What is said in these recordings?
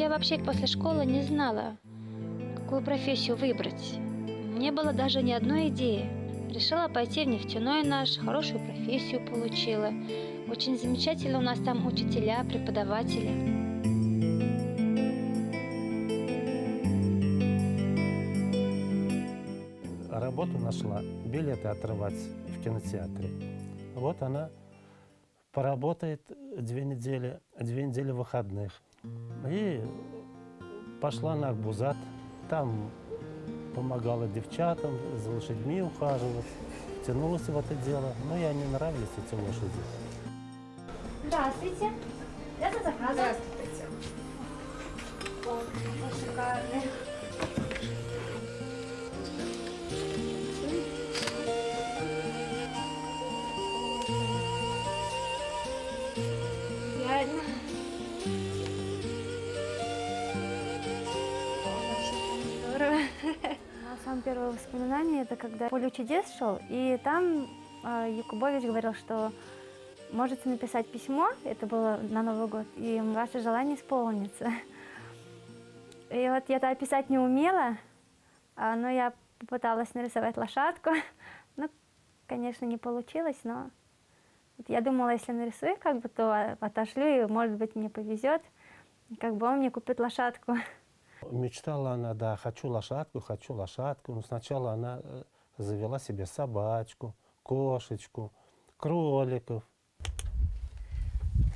я вообще после школы не знала, какую профессию выбрать. Не было даже ни одной идеи. Решила пойти в нефтяной наш, хорошую профессию получила. Очень замечательно у нас там учителя, преподаватели. Работу нашла, билеты отрывать в кинотеатре. Вот она поработает 2 недели выходных. И пошла на Акбузат, там помогала девчатам, за лошадьми ухаживать, тянулась в это дело, но ей не нравились эти лошади. Здравствуйте. Это заказ. Здравствуйте. О, какой шикарный. Реально. Здорово. Самое первое воспоминание — это когда «Поле чудес» шел, и там Якубович говорил, что можете написать письмо, это было на Новый год, и ваше желание исполнится. И вот я-то описать не умела, но я попыталась нарисовать лошадку. Ну, конечно, не получилось, но вот я думала, если нарисую, как бы, то отошлю, и, может быть, мне повезет, как бы он мне купит лошадку. Мечтала она, да, хочу лошадку. Но сначала она завела себе собачку, кошечку, кроликов.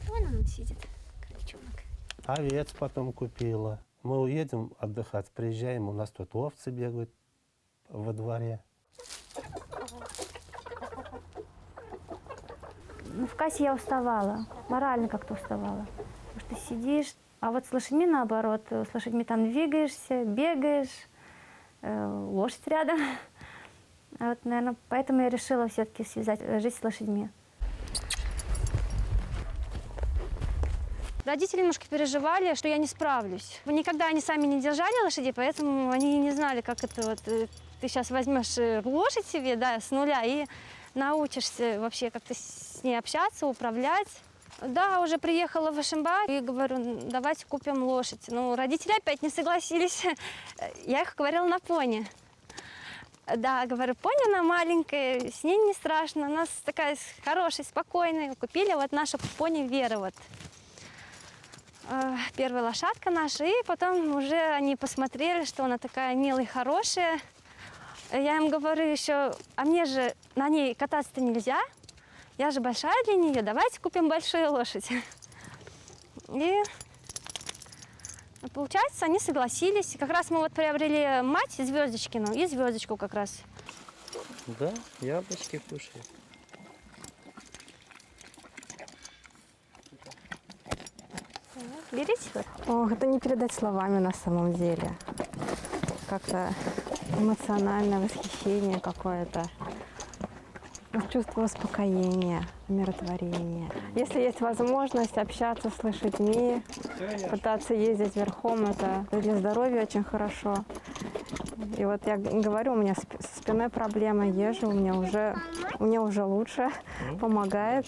Вон он сидит, крольчонок. Овец потом купила. Мы уедем отдыхать, приезжаем, у нас тут овцы бегают во дворе. Ну, в кассе я уставала, морально как-то уставала. Потому что сидишь, а вот с лошадьми наоборот. С лошадьми там двигаешься, бегаешь, лошадь рядом. Вот, наверное, поэтому я решила все-таки связать жизнь с лошадьми. Родители немножко переживали, что я не справлюсь. Никогда они сами не держали лошадей, поэтому они не знали, как это вот. Ты сейчас возьмешь лошадь себе, да, с нуля и научишься вообще как-то с ней общаться, управлять. Да, уже приехала в Ишимбай и говорю, давайте купим лошадь. Ну, родители опять не согласились. Я их говорила на пони. Да, говорю, пони она маленькая, с ней не страшно. У нас такая хорошая, спокойная. Купили вот нашу пони Вера вот. Первая лошадка наша. И потом уже они посмотрели, что она такая милая, хорошая. Я им говорю еще, а мне же на ней кататься-то нельзя. Я же большая для нее, давайте купим большую лошадь. И получается, они согласились. Как раз мы вот приобрели мать Звездочкину и Звездочку как раз. Да, яблочки кушают. Берите. Ох, это не передать словами на самом деле. Как-то эмоциональное восхищение какое-то. Чувство успокоения, умиротворения. Если есть возможность общаться с лошадьми, пытаться ездить верхом, это для здоровья очень хорошо. И вот я говорю, у меня со спиной проблемы, езжу, мне уже лучше, помогает.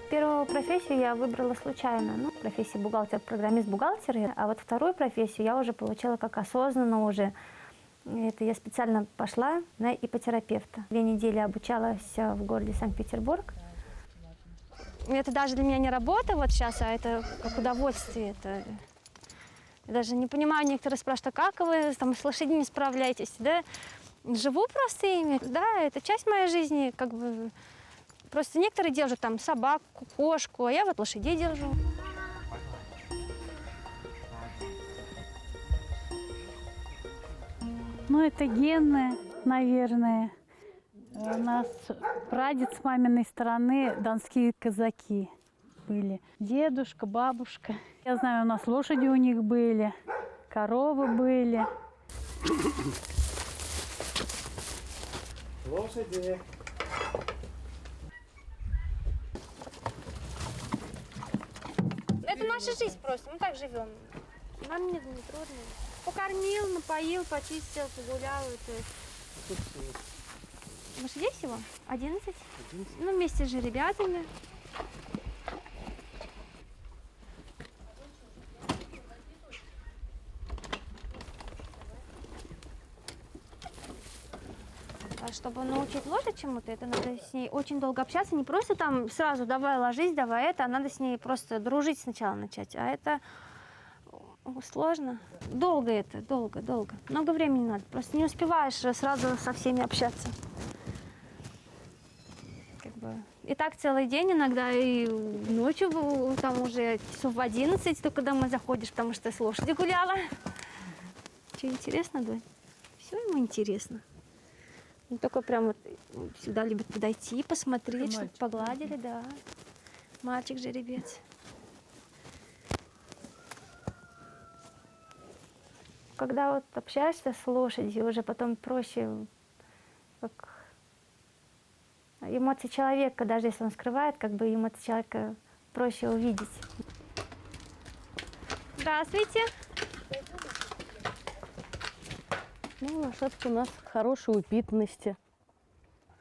Первую профессию я выбрала случайно. Ну, профессия бухгалтер, программист-бухгалтер. А вот вторую профессию я уже получила как осознанно уже. Это я специально пошла на ипотерапевта. 2 недели обучалась в городе Санкт-Петербург. Это даже для меня не работа вот сейчас, а это как удовольствие. Это... Я даже не понимаю, некоторые спрашивают, а как вы там с лошадьми справляетесь? Да, живу просто ими. Да, это часть моей жизни, как бы. Просто некоторые держат там собаку, кошку, а я вот лошадей держу. Ну, это генное, наверное. У нас прадед с маминой стороны донские казаки были. Дедушка, бабушка. Я знаю, у нас лошади у них были, коровы были. Лошади. Это наша жизнь просто, мы так живем. Нам не трудно. Покормил, напоил, почистил, погулял. Это... лошадей всего? 11. Ну, вместе с жеребятами. А чтобы научить лошадь чему-то, это надо с ней очень долго общаться. Не просто там сразу давай ложись, давай это, а надо с ней просто дружить сначала начать. А это сложно. Долго это, долго. Много времени надо. Просто не успеваешь сразу со всеми общаться. Как бы. И так целый день, иногда и ночью, там уже часов в 11 только домой заходишь, потому что с лошадью гуляла. Что, интересно, Донь? Все ему интересно. Он только прям вот всегда любит подойти, посмотреть, чтобы погладили, да. Мальчик-жеребец. Когда вот общаешься с лошадью, уже потом проще, как эмоции человека, даже если он скрывает, как бы эмоции человека проще увидеть. Здравствуйте. Ну, лошадка у нас хорошей упитанности.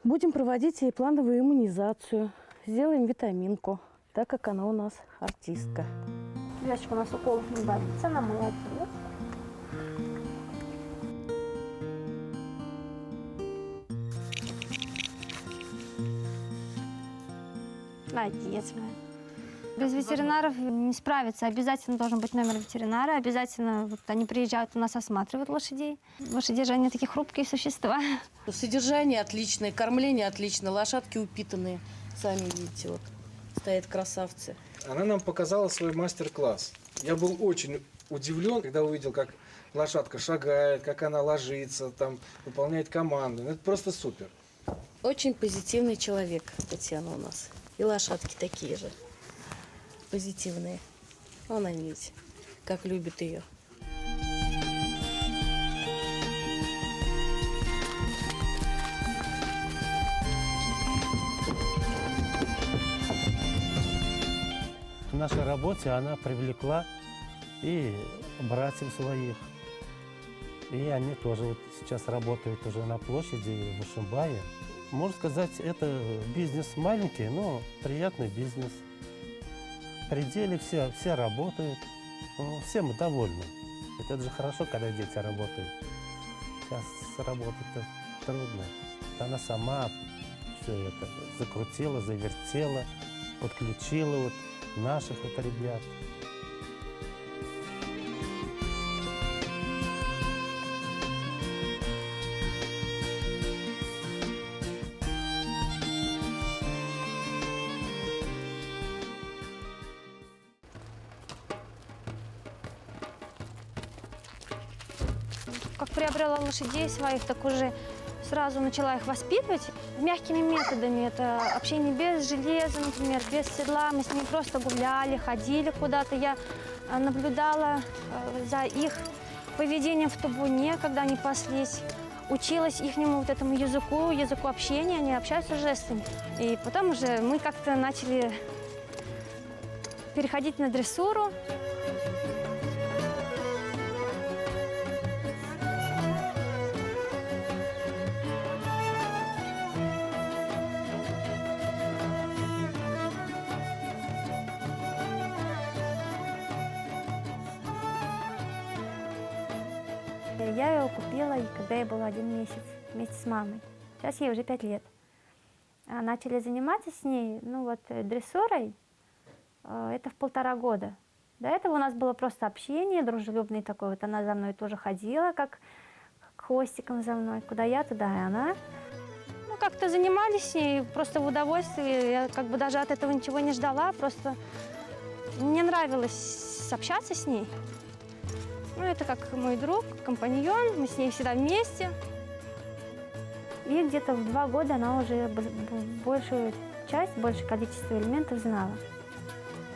Будем проводить ей плановую иммунизацию. Сделаем витаминку, так как она у нас артистка. Девочка у нас уколов не боится, она молодец. Молодец моя. Без ветеринаров не справиться. Обязательно должен быть номер ветеринара. Обязательно вот они приезжают у нас осматривают лошадей. Лошади же они такие хрупкие существа. Содержание отличное, кормление отличное, лошадки упитанные. Сами видите, вот стоят красавцы. Она нам показала свой мастер-класс. Я был очень удивлен, когда увидел, как лошадка шагает, как она ложится, там, выполняет команды. Ну, это просто супер. Очень позитивный человек, Татьяна у нас. И лошадки такие же. Позитивные. Вон они, видите, как любит ее. В нашей работе она привлекла и братьев своих. И они тоже вот сейчас работают уже на площади в Ишимбае. Можно сказать, это бизнес маленький, но приятный бизнес. В пределе все работают, ну, все мы довольны. Это же хорошо, когда дети работают. Сейчас работать-то трудно. Она сама все это закрутила, завертела, подключила вот наших вот ребят. Как приобрела лошадей своих, так уже сразу начала их воспитывать мягкими методами. Это общение без железа, например, без седла. Мы с ними просто гуляли, ходили куда-то. Я наблюдала за их поведением в табуне, когда они паслись. Училась ихнему вот этому языку общения, они общаются жестами. И потом уже мы как-то начали переходить на дрессуру. Я ее купила, когда ей было 1 месяц, вместе с мамой. Сейчас ей уже 5 лет. Начали заниматься с ней, ну вот, дрессурой, это в 1,5 года. До этого у нас было просто общение, дружелюбный такой. Вот она за мной тоже ходила, как хвостиком за мной. Куда я, туда и она. Ну, как-то занимались с ней просто в удовольствии. Я как бы даже от этого ничего не ждала. Просто мне нравилось общаться с ней. Ну, это как мой друг, компаньон. Мы с ней всегда вместе. И где-то в 2 года она уже большую часть, большее количество элементов знала.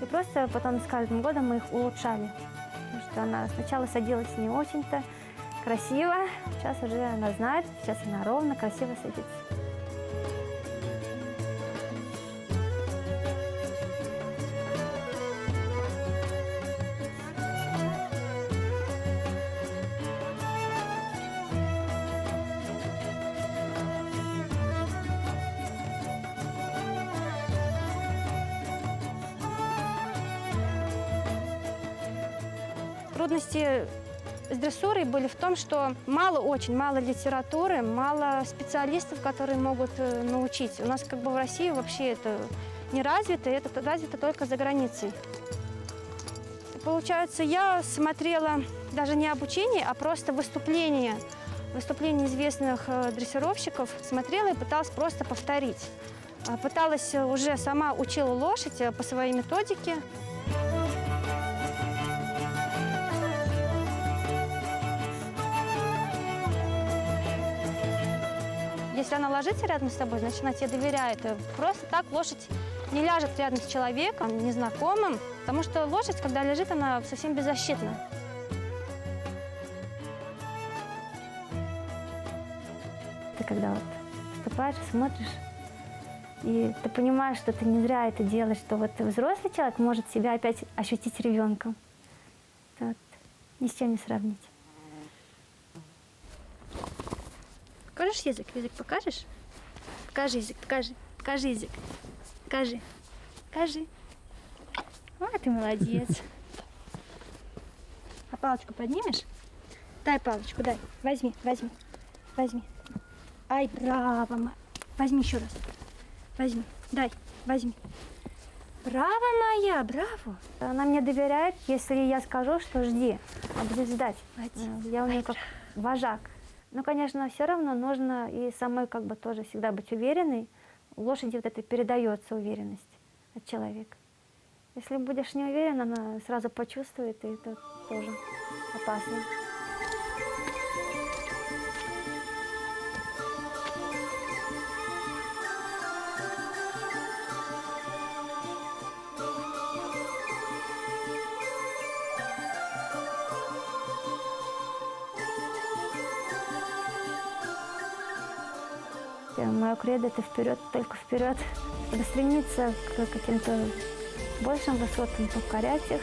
И просто потом с каждым годом мы их улучшали. Потому что она сначала садилась не очень-то красиво. Сейчас уже она знает, сейчас она ровно, красиво садится. Трудности с дрессурой были в том, что очень мало литературы, мало специалистов, которые могут научить. У нас как бы в России вообще это не развито, это развито только за границей. Получается, я смотрела даже не обучение, а просто выступления известных дрессировщиков, смотрела и пыталась просто повторить. Пыталась уже сама учила лошадь по своей методике. Если она ложится рядом с тобой, значит, она тебе доверяет. Просто так лошадь не ляжет рядом с человеком, незнакомым, потому что лошадь, когда лежит, она совсем беззащитна. Ты когда вот вступаешь, смотришь, и ты понимаешь, что ты не зря это делаешь, что вот взрослый человек может себя опять ощутить ребенком. Вот. Ни с чем не сравнить. Покажешь язык? Язык покажешь? Покажи язык, покажи. Покажи язык. Покажи. Покажи. Ой, ты молодец. А палочку поднимешь? Дай палочку, дай. Возьми, возьми. Возьми. Ай, браво. Возьми еще раз. Возьми. Дай. Возьми. Браво моя, браво. Она мне доверяет, если я скажу, что жди, а будет ждать. Молодец. Я у нее как вожак. Но, конечно, все равно нужно и самой как бы тоже всегда быть уверенной. У лошади вот это передается уверенность от человека. Если будешь не уверен, она сразу почувствует, и это тоже опасно. Мое кредо — это вперед, только вперед. Чтобы стремиться к каким-то большим высотам, покорять их.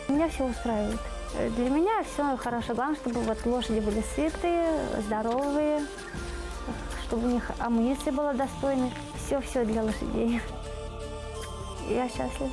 Меня все устраивает. Для меня все хорошо. Главное, чтобы вот лошади были сытые, здоровые, чтобы у них амуниция была достойной. Все для лошадей. Я счастлива.